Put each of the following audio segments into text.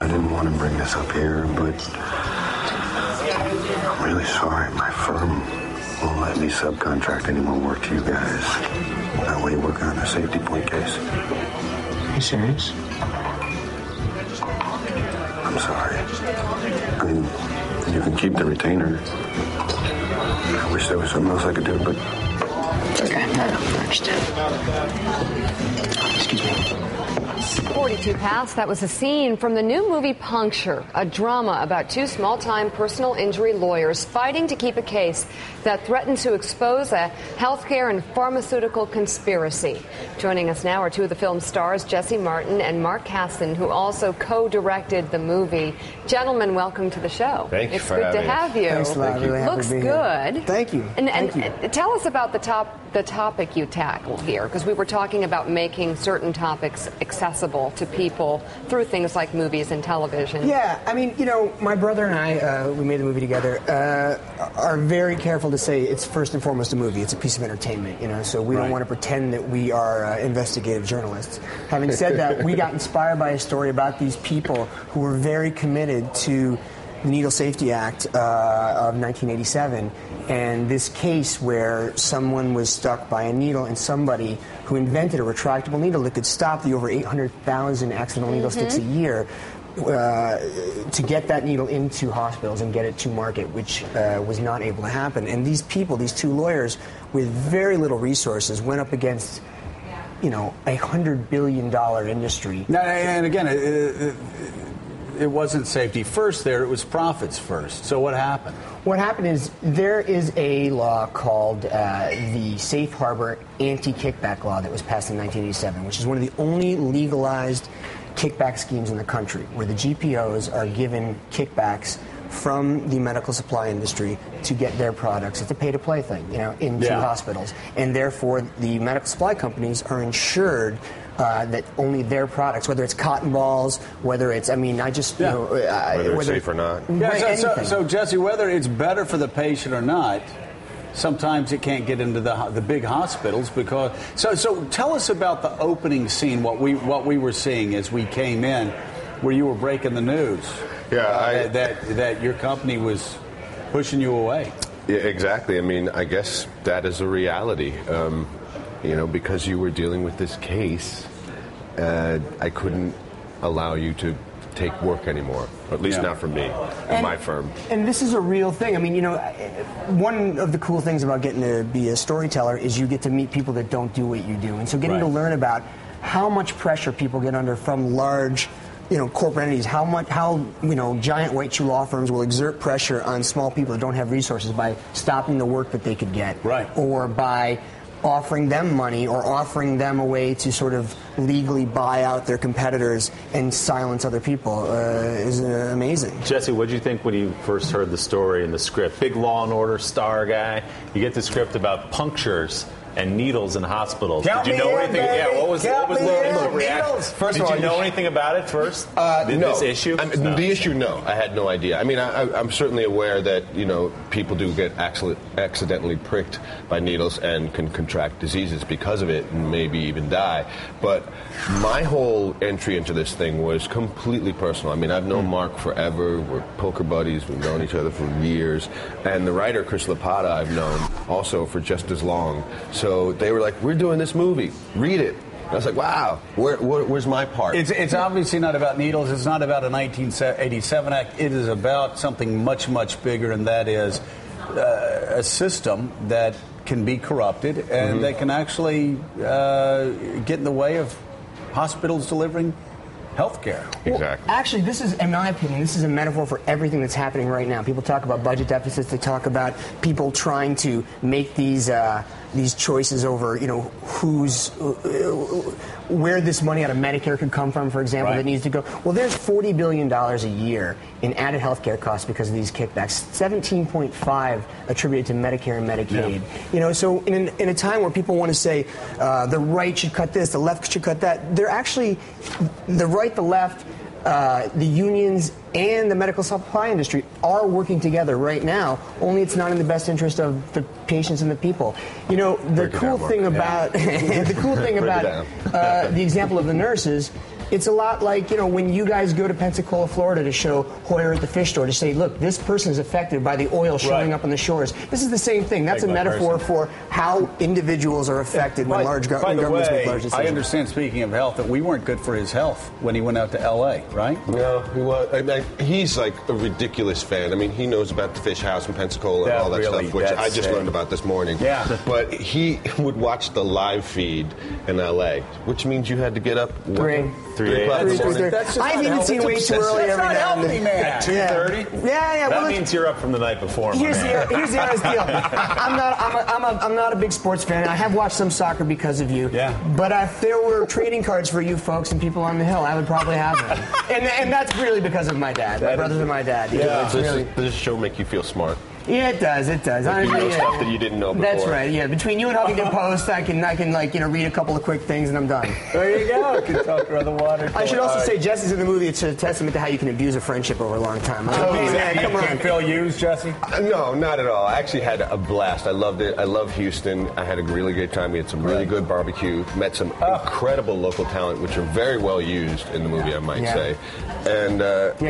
I didn't want to bring this up here, but I'm really sorry. My firm won't let me subcontract any more work to you guys. That way we're on a safety point case. Are you serious? I'm sorry. I mean, you can keep the retainer. I wish there was something else I could do, but... Okay, I understand. Excuse me. 42 past, that was a scene from the new movie Puncture, a drama about two small-time personal injury lawyers fighting to keep a case that threatened to expose a healthcare and pharmaceutical conspiracy. Joining us now are two of the film's stars, Jesse Martin and Mark Kassen, who also co-directed the movie. Gentlemen, welcome to the show. Thank you for having us. It's good to have you. Thanks a lot. Really happy Looks to be good. Here. Thank you. And tell us about the topic you tackle here, because we were talking about making certain topics accessible to people through things like movies and television. Yeah, I mean, my brother and I, we made the movie together, are very careful to say it's first and foremost a movie. It's a piece of entertainment, so we don't want to pretend that we are investigative journalists. Having said that, we got inspired by a story about these people who were very committed to the Needle Safety Act of 1987, and this case where someone was stuck by a needle and somebody who invented a retractable needle that could stop the over 800,000 accidental needle sticks a year to get that needle into hospitals and get it to market, which was not able to happen. And these people, these two lawyers, with very little resources, went up against $100 billion industry. Now, and again, it wasn't safety first there, it was profits first. So what happened? What happened is there is a law called the Safe Harbor Anti-Kickback Law that was passed in 1987, which is one of the only legalized kickback schemes in the country, where the GPOs are given kickbacks from the medical supply industry to get their products. It's a pay-to-play thing, into hospitals. And therefore, the medical supply companies are insured that only their products, whether it's cotton balls, whether it's, whether it's safe or not. Yeah, so Jesse, whether it's better for the patient or not, sometimes it can't get into the big hospitals because. So tell us about the opening scene, what we were seeing as we came in, where you were breaking the news. Yeah, that your company was pushing you away. Yeah, exactly. I mean, I guess that is a reality. Because you were dealing with this case, I couldn't allow you to take work anymore, or at least not for me and my firm. And this is a real thing. I mean, one of the cool things about getting to be a storyteller is you get to meet people that don't do what you do. And so getting to learn about how much pressure people get under from large corporate entities, how giant white shoe law firms will exert pressure on small people that don't have resources by stopping the work that they could get, or by offering them money or offering them a way to sort of legally buy out their competitors and silence other people is amazing. Jesse, what did you think when you first heard the story and the script? Big Law and Order star guy. You get the script about punctures and needles in hospitals. Did you know anything? What was the reaction? First of all, did you know anything about it first? No. This issue? The issue, no. I had no idea. I mean, I'm certainly aware that, people do get accidentally pricked by needles and can contract diseases because of it and maybe even die. But my whole entry into this thing was completely personal. I mean, I've known Mark forever. We're poker buddies. We've known each other for years. And the writer, Chris Lapata, I've known also for just as long. So they were like, we're doing this movie. Read it. And I was like, wow, where's my part? It's obviously not about needles. It's not about a 1987 Act. It is about something much, much bigger, and that is a system that can be corrupted and that can actually get in the way of hospitals delivering health care. Exactly. Well, actually, this is, in my opinion, this is a metaphor for everything that's happening right now. People talk about budget deficits. They talk about people trying to make these choices over, where this money out of Medicare could come from, for example, that needs to go. Well, there's $40 billion a year in added health care costs because of these kickbacks. 17.5 attributed to Medicare and Medicaid. So in a time where people want to say the right should cut this, the left should cut that, they're actually the right, the left, the unions and the medical supply industry are working together right now, only it's not in the best interest of the patients and the people. The cool thing about the example of the nurses, It's a lot like, when you guys go to Pensacola, Florida to show Hoyer at the fish store to say, look, this person is affected by the oil showing up on the shores. This is the same thing. That's a metaphor for how individuals are affected when governments make large decisions. I understand, speaking of health, that we weren't good for his health when he went out to L.A., right? No, he was. He's like a ridiculous fan. I mean, he knows about the fish house in Pensacola and all that stuff, which I just learned about this morning. Yeah. But he would watch the live feed in L.A., which means you had to get up 3 o'clock in the morning. I've even seen way too early every now and then. Man. 2:30? Yeah. That means you're up from the night before. Here's the honest deal. I'm not a big sports fan. I have watched some soccer because of you. Yeah. But if there were trading cards for you folks and people on the Hill, I would probably have them. And that's really because of my dad. My brothers and my dad. Yeah. Does this show make you feel smart? Yeah, it does. It does. Like you know stuff that you didn't know before. That's right. Yeah, between you and Huffington Post, I can read a couple of quick things and I'm done. There you go. Can talk around the water. I should also say Jesse's in the movie. It's a testament to how you can abuse a friendship over a long time. Come on, feel used, Jesse? No, not at all. I actually had a blast. I loved it. I love Houston. I had a really great time. We had some really good barbecue. Met some incredible local talent, which are very well used in the movie, I might say. And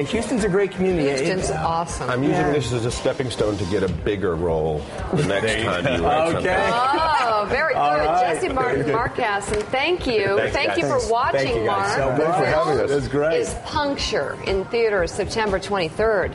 Houston's a great community. Houston's awesome. I'm using this as a stepping stone to get a bigger role the next time you write something. Oh, very good. Right. Jesse Martin, Mark Kassen, thank you. Thank you for watching, Thank you guys Mark. so much for having us. Is Puncture in theaters September 23rd.